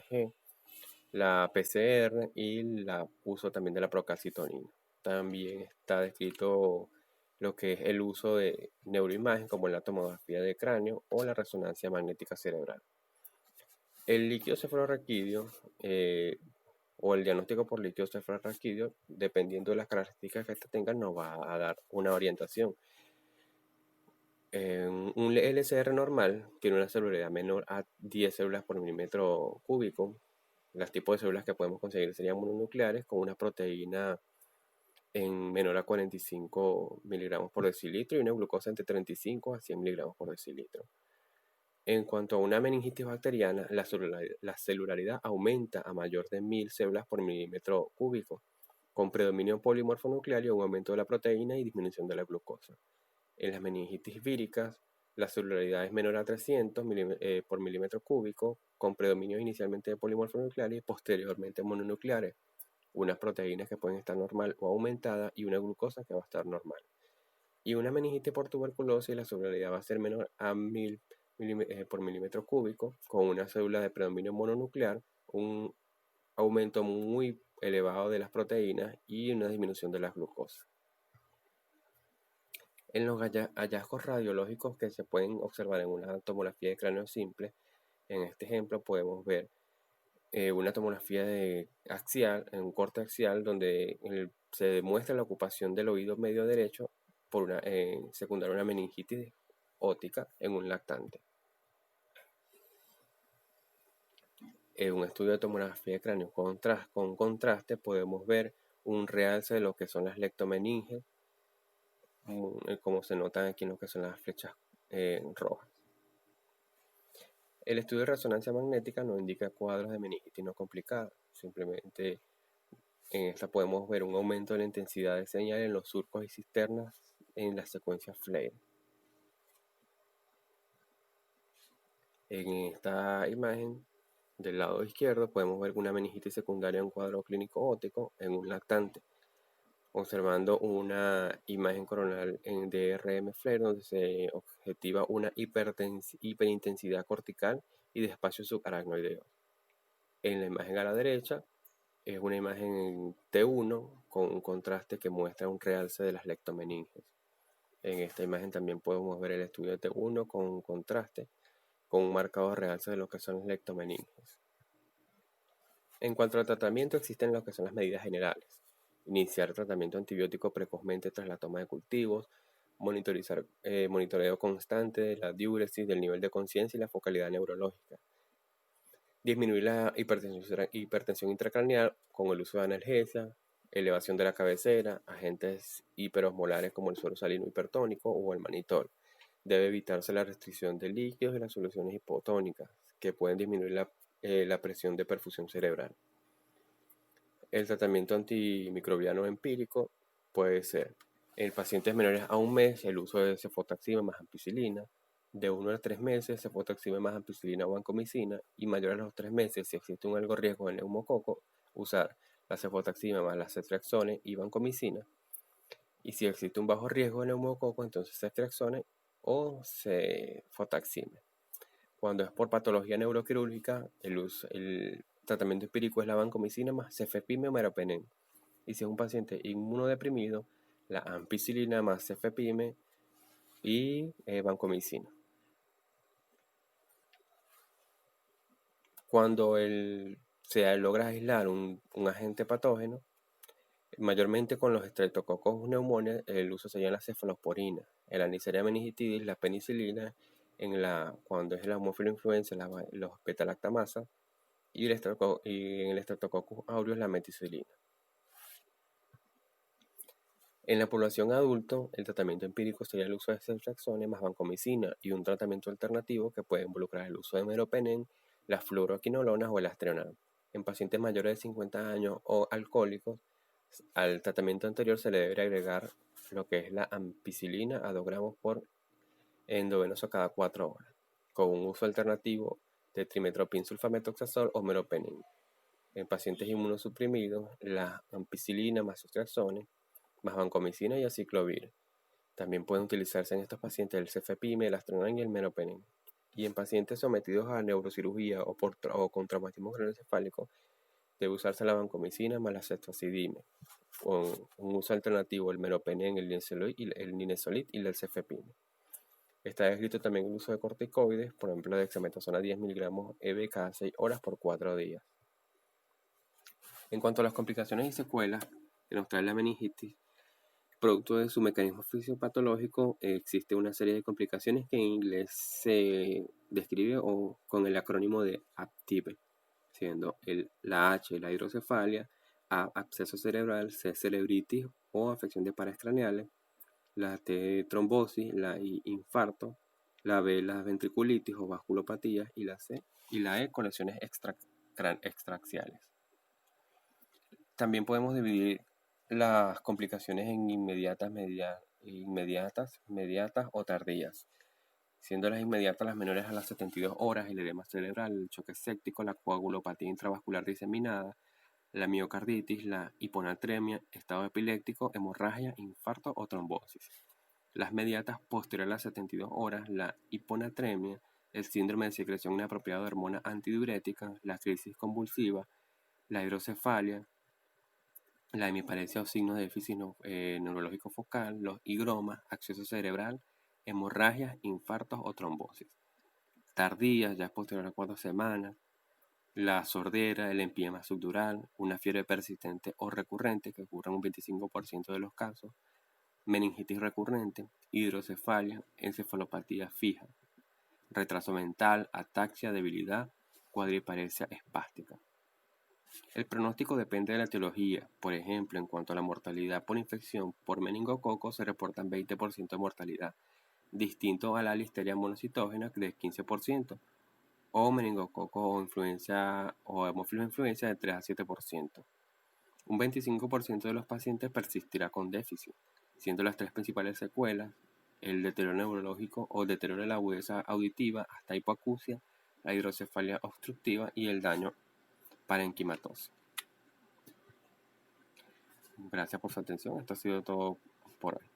G, la PCR y el uso también de la procalcitonina. También está descrito lo que es el uso de neuroimagen como la tomografía de cráneo o la resonancia magnética cerebral. El líquido cefalorraquídeo o el diagnóstico por líquido cefalorraquídeo, dependiendo de las características que este tenga, nos va a dar una orientación. Un LCR normal tiene una celularidad menor a 10 células por milímetro cúbico. Los tipos de células que podemos conseguir serían mononucleares con una proteína en menor a 45 miligramos por decilitro y una glucosa entre 35 a 100 miligramos por decilitro. En cuanto a una meningitis bacteriana, la celularidad aumenta a mayor de 1000 células por milímetro cúbico, con predominio polimorfonuclear y un aumento de la proteína y disminución de la glucosa. En las meningitis víricas, la celularidad es menor a 300 por milímetro cúbico, con predominio inicialmente de polimorfonucleares y posteriormente mononucleares, unas proteínas que pueden estar normal o aumentada y una glucosa que va a estar normal. Y una meningitis por tuberculosis, la celularidad va a ser menor a 1000 por milímetro cúbico, con una célula de predominio mononuclear, un aumento muy elevado de las proteínas y una disminución de la glucosa. En los hallazgos radiológicos que se pueden observar en una tomografía de cráneo simple, en este ejemplo podemos ver una tomografía axial, en un corte axial, donde se demuestra la ocupación del oído medio derecho por secundaria a una meningitis óptica en un lactante. En un estudio de tomografía de cráneo con contraste podemos ver un realce de lo que son las lectomeninges, como se notan aquí en lo que son las flechas rojas. El estudio de resonancia magnética no indica cuadros de meningitis no complicada, simplemente en esta podemos ver un aumento de la intensidad de señal en los surcos y cisternas en la secuencia Flare. En esta imagen del lado izquierdo podemos ver una meningitis secundaria en un cuadro clínico óptico en un lactante, observando una imagen coronal en DRM Flare donde se objetiva una hiperintensidad cortical y de espacio subaracnoideo. En la imagen a la derecha es una imagen en T1 con un contraste que muestra un realce de las lectomeninges. En esta imagen también podemos ver el estudio de T1 con un contraste, con un marcado realce de lo que son las lectomeninges. En cuanto al tratamiento, existen lo que son las medidas generales. Iniciar tratamiento antibiótico precozmente tras la toma de cultivos, monitoreo constante de la diuresis, del nivel de conciencia y la focalidad neurológica. Disminuir la hipertensión intracraneal con el uso de analgesia, elevación de la cabecera, agentes hiperosmolares como el suero salino hipertónico o el manitol. Debe evitarse la restricción de líquidos y las soluciones hipotónicas, que pueden disminuir la presión de perfusión cerebral. El tratamiento antimicrobiano empírico puede ser en pacientes menores a un mes el uso de cefotaxima más ampicilina, de 1 a 3 meses cefotaxima más ampicilina o vancomicina, y mayor a los 3 meses, si existe un alto riesgo de neumococo, usar la cefotaxima más la ceftriaxone y vancomicina, y si existe un bajo riesgo de neumococo, entonces ceftriaxone o cefotaxime. Cuando es por patología neuroquirúrgica, el tratamiento empírico es la vancomicina más cefepime o meropenem. Y si es un paciente inmunodeprimido, la ampicilina más cefepime y vancomicina. Cuando se logra aislar un agente patógeno, mayormente con los Streptococcus pneumoniae, el uso sería la cefalosporina, el Neisseria meningitidis, la penicilina, cuando es la Haemophilus influenzae, los beta-lactamasa, y en el Streptococcus aureus la meticilina. En la población adulto, el tratamiento empírico sería el uso de ceftriaxone más vancomicina y un tratamiento alternativo que puede involucrar el uso de meropenem, las fluoroquinolonas o el astronam. En pacientes mayores de 50 años o alcohólicos, al tratamiento anterior se le debe agregar lo que es la ampicilina a 2 gramos por endovenoso cada 4 horas, con un uso alternativo de trimmetoprim sulfametoxazol o meropenem. En pacientes inmunosuprimidos, la ampicilina más ceftriaxone más vancomicina y aciclovir. También pueden utilizarse en estos pacientes el cefepime, el astronam y el meropenem. Y en pacientes sometidos a neurocirugía o con traumatismo craneoencefálico, debe usarse la vancomicina más la ceftazidime, con un uso alternativo el meropenem, el ninesolid y el cefepime. Está descrito también el uso de corticoides, por ejemplo, de dexametasona 10 miligramos EB cada 6 horas por 4 días. En cuanto a las complicaciones y secuelas que nos trae la meningitis, producto de su mecanismo fisiopatológico, existe una serie de complicaciones que en inglés se describe con el acrónimo de APTIVE, siendo la H, la hidrocefalia, A, absceso cerebral, C, cerebritis o afección de pares craneales, la T, trombosis, la I, infarto, la B, la ventriculitis o vasculopatías, y la C y la E, con lesiones extraaxiales. También podemos dividir las complicaciones en inmediatas, mediatas o tardías, siendo las inmediatas las menores a las 72 horas, el edema cerebral, el choque séptico, la coagulopatía intravascular diseminada, la miocarditis, la hiponatremia, estado epiléptico, hemorragia, infarto o trombosis. Las mediatas posteriores a las 72 horas, la hiponatremia, el síndrome de secreción inapropiada de hormona antidiurética, la crisis convulsiva, la hidrocefalia, la hemiparesia o signos de déficit neurológico focal, los higromas, acceso cerebral, hemorragias, infartos o trombosis. Tardías, ya posterior a 4 semanas, la sordera, el empiema subdural, una fiebre persistente o recurrente que ocurre en un 25% de los casos, meningitis recurrente, hidrocefalia, encefalopatía fija, retraso mental, ataxia, debilidad, cuadriparesia espástica. El pronóstico depende de la etiología. Por ejemplo, en cuanto a la mortalidad por infección por meningococo, se reportan 20% de mortalidad, distinto a la listeria monocitógena de 15%, o meningococo o influenza o hemófilos influenza de 3 a 7%. Un 25% de los pacientes persistirá con déficit, siendo las tres principales secuelas el deterioro neurológico o el deterioro de la agudeza auditiva hasta hipoacusia, la hidrocefalia obstructiva y el daño parenquimatoso. Gracias por su atención. Esto ha sido todo por hoy.